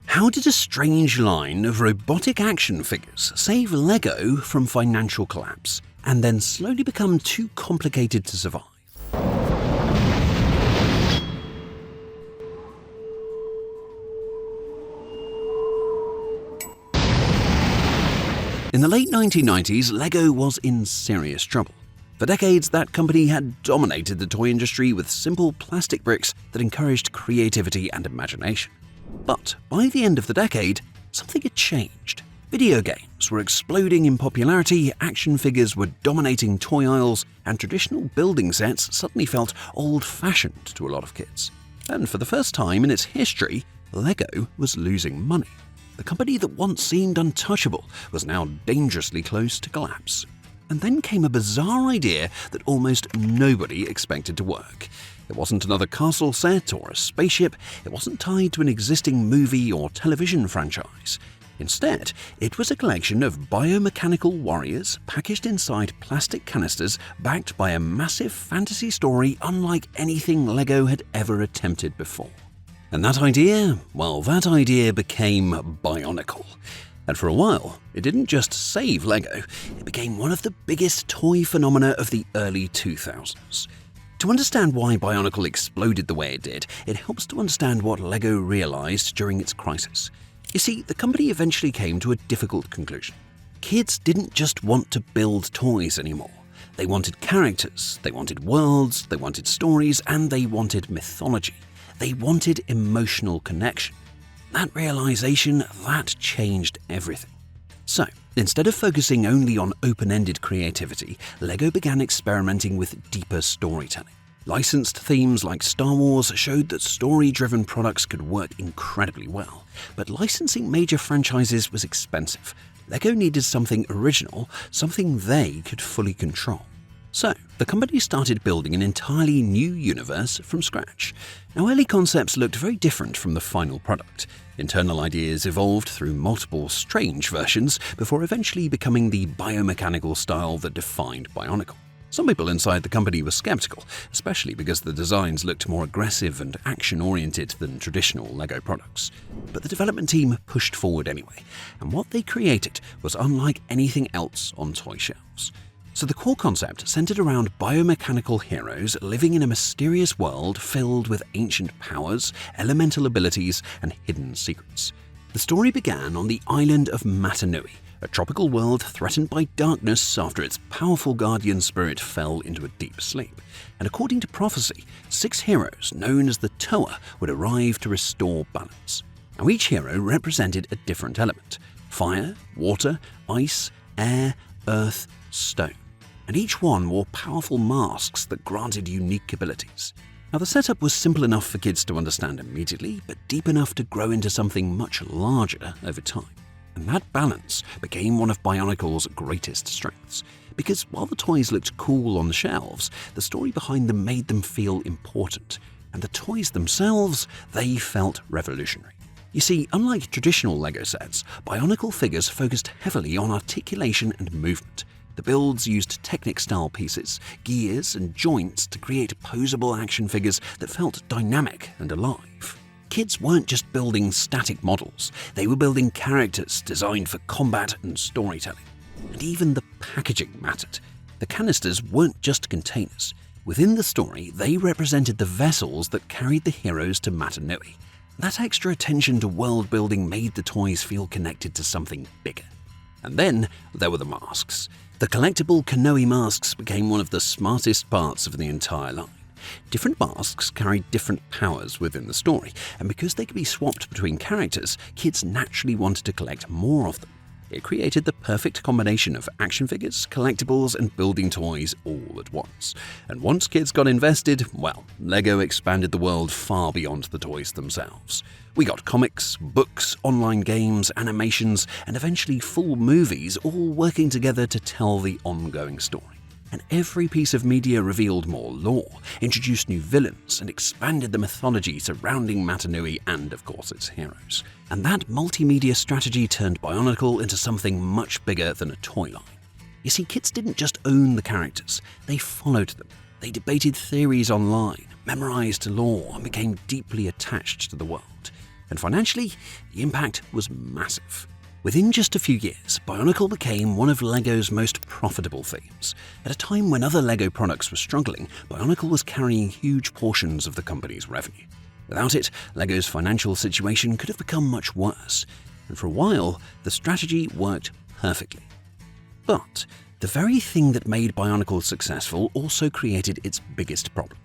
How did a strange line of robotic action figures save LEGO from financial collapse and then slowly become too complicated to survive? In the late 1990s, LEGO was in serious trouble. For decades, that company had dominated the toy industry with simple plastic bricks that encouraged creativity and imagination. But by the end of the decade, something had changed. Video games were exploding in popularity, action figures were dominating toy aisles, and traditional building sets suddenly felt old-fashioned to a lot of kids. And for the first time in its history, LEGO was losing money. The company that once seemed untouchable was now dangerously close to collapse. And then came a bizarre idea that almost nobody expected to work. It wasn't another castle set or a spaceship. It wasn't tied to an existing movie or television franchise. Instead, it was a collection of biomechanical warriors packaged inside plastic canisters backed by a massive fantasy story unlike anything LEGO had ever attempted before. And that idea? Well, that idea became Bionicle. And for a while, it didn't just save LEGO, it became one of the biggest toy phenomena of the early 2000s. To understand why Bionicle exploded the way it did, it helps to understand what LEGO realized during its crisis. You see, the company eventually came to a difficult conclusion. Kids didn't just want to build toys anymore. They wanted characters, they wanted worlds, they wanted stories, and they wanted mythology. They wanted emotional connection. That realization, that changed everything. So, instead of focusing only on open-ended creativity, LEGO began experimenting with deeper storytelling. Licensed themes like Star Wars showed that story-driven products could work incredibly well, but licensing major franchises was expensive. LEGO needed something original, something they could fully control. So, the company started building an entirely new universe from scratch. Now, early concepts looked very different from the final product. Internal ideas evolved through multiple strange versions before eventually becoming the biomechanical style that defined Bionicle. Some people inside the company were skeptical, especially because the designs looked more aggressive and action-oriented than traditional LEGO products. But the development team pushed forward anyway, and what they created was unlike anything else on toy shelves. So the core concept centered around biomechanical heroes living in a mysterious world filled with ancient powers, elemental abilities, and hidden secrets. The story began on the island of Matanui, a tropical world threatened by darkness after its powerful guardian spirit fell into a deep sleep. And according to prophecy, 6 heroes known as the Toa would arrive to restore balance. Now each hero represented a different element: fire, water, ice, air, earth, stone. And each one wore powerful masks that granted unique abilities. Now, the setup was simple enough for kids to understand immediately, but deep enough to grow into something much larger over time. And that balance became one of Bionicle's greatest strengths. Because while the toys looked cool on the shelves, the story behind them made them feel important. And the toys themselves, they felt revolutionary. You see, unlike traditional LEGO sets, Bionicle figures focused heavily on articulation and movement. The builds used technic-style pieces, gears, and joints to create posable action figures that felt dynamic and alive. Kids weren't just building static models, they were building characters designed for combat and storytelling. And even the packaging mattered. The canisters weren't just containers. Within the story, they represented the vessels that carried the heroes to Matanui. That extra attention to world building made the toys feel connected to something bigger. And then there were the masks. The collectible Kanoe masks became one of the smartest parts of the entire line. Different masks carried different powers within the story, and because they could be swapped between characters, kids naturally wanted to collect more of them. It created the perfect combination of action figures, collectibles, and building toys all at once. And once kids got invested, well, LEGO expanded the world far beyond the toys themselves. We got comics, books, online games, animations, and eventually full movies all working together to tell the ongoing story. And every piece of media revealed more lore, introduced new villains, and expanded the mythology surrounding Matanui and, of course, its heroes. And that multimedia strategy turned Bionicle into something much bigger than a toy line. You see, kids didn't just own the characters, they followed them. They debated theories online, memorized lore, and became deeply attached to the world. and financially, the impact was massive. Within just a few years, Bionicle became one of LEGO's most profitable themes. At a time when other LEGO products were struggling, Bionicle was carrying huge portions of the company's revenue. Without it, LEGO's financial situation could have become much worse, and for a while, the strategy worked perfectly. But the very thing that made Bionicle successful also created its biggest problem.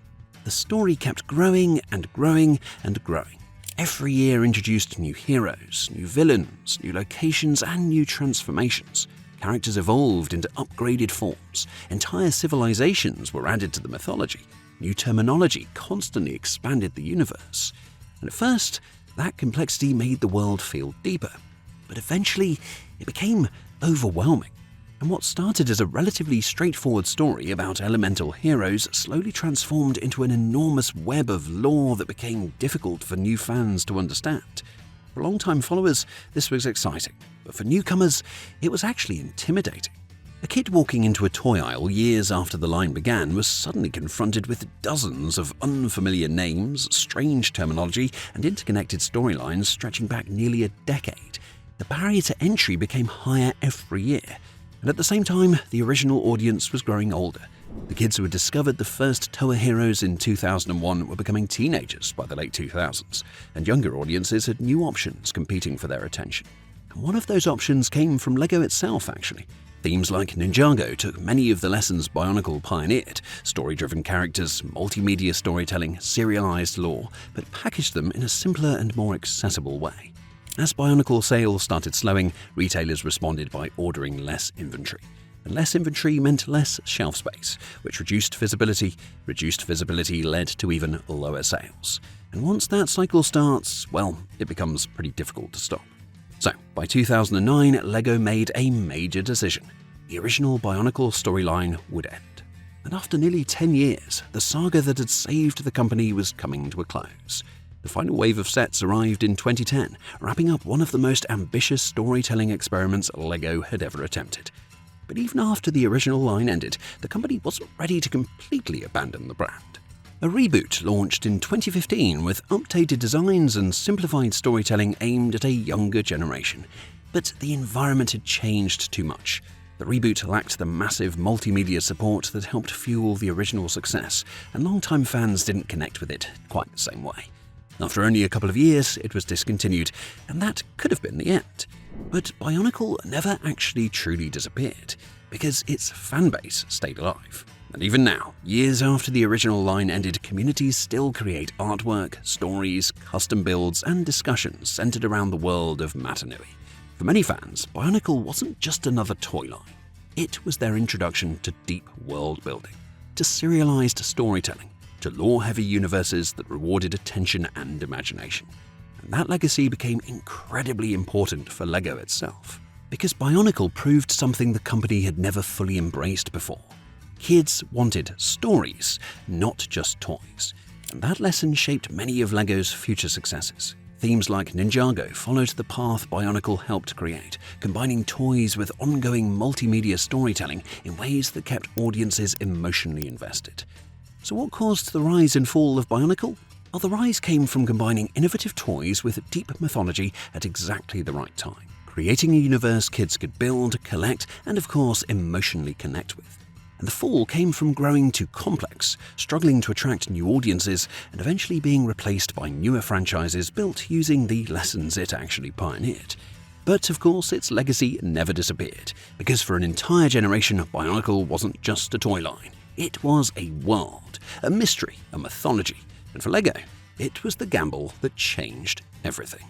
The story kept growing and growing and growing. Every year introduced new heroes, new villains, new locations, and new transformations. Characters evolved into upgraded forms. Entire civilizations were added to the mythology. New terminology constantly expanded the universe. And at first, that complexity made the world feel deeper. But eventually, it became overwhelming. And what started as a relatively straightforward story about elemental heroes slowly transformed into an enormous web of lore that became difficult for new fans to understand. For longtime followers, this was exciting, but for newcomers, it was actually intimidating. A kid walking into a toy aisle years after the line began was suddenly confronted with dozens of unfamiliar names, strange terminology, and interconnected storylines stretching back nearly a decade. The barrier to entry became higher every year. And at the same time, the original audience was growing older. The kids who had discovered the first Toa heroes in 2001 were becoming teenagers by the late 2000s, and younger audiences had new options competing for their attention. And one of those options came from LEGO itself, actually. Themes like Ninjago took many of the lessons Bionicle pioneered: story-driven characters, multimedia storytelling, serialized lore, but packaged them in a simpler and more accessible way. As Bionicle sales started slowing, retailers responded by ordering less inventory. And less inventory meant less shelf space, which reduced visibility. Reduced visibility led to even lower sales. And once that cycle starts, well, it becomes pretty difficult to stop. So, by 2009, LEGO made a major decision. The original Bionicle storyline would end. And after nearly 10 years, the saga that had saved the company was coming to a close. The final wave of sets arrived in 2010, wrapping up one of the most ambitious storytelling experiments LEGO had ever attempted. But even after the original line ended, the company wasn't ready to completely abandon the brand. A reboot launched in 2015 with updated designs and simplified storytelling aimed at a younger generation. But the environment had changed too much. The reboot lacked the massive multimedia support that helped fuel the original success, and longtime fans didn't connect with it quite the same way. After only a couple of years, it was discontinued, and that could have been the end. But Bionicle never actually truly disappeared, because its fanbase stayed alive. And even now, years after the original line ended, communities still create artwork, stories, custom builds, and discussions centered around the world of Matanui. For many fans, Bionicle wasn't just another toy line. It was their introduction to deep world building, to serialized storytelling, to lore-heavy universes that rewarded attention and imagination. And that legacy became incredibly important for LEGO itself, because Bionicle proved something the company had never fully embraced before. Kids wanted stories, not just toys. And that lesson shaped many of LEGO's future successes. Themes like Ninjago followed the path Bionicle helped create, combining toys with ongoing multimedia storytelling in ways that kept audiences emotionally invested. So what caused the rise and fall of Bionicle? Well, the rise came from combining innovative toys with deep mythology at exactly the right time, creating a universe kids could build, collect, and of course emotionally connect with. And the fall came from growing too complex, struggling to attract new audiences, and eventually being replaced by newer franchises built using the lessons it actually pioneered. But of course, its legacy never disappeared, because for an entire generation, Bionicle wasn't just a toy line. It was a world, a mystery, a mythology, and for LEGO, it was the gamble that changed everything.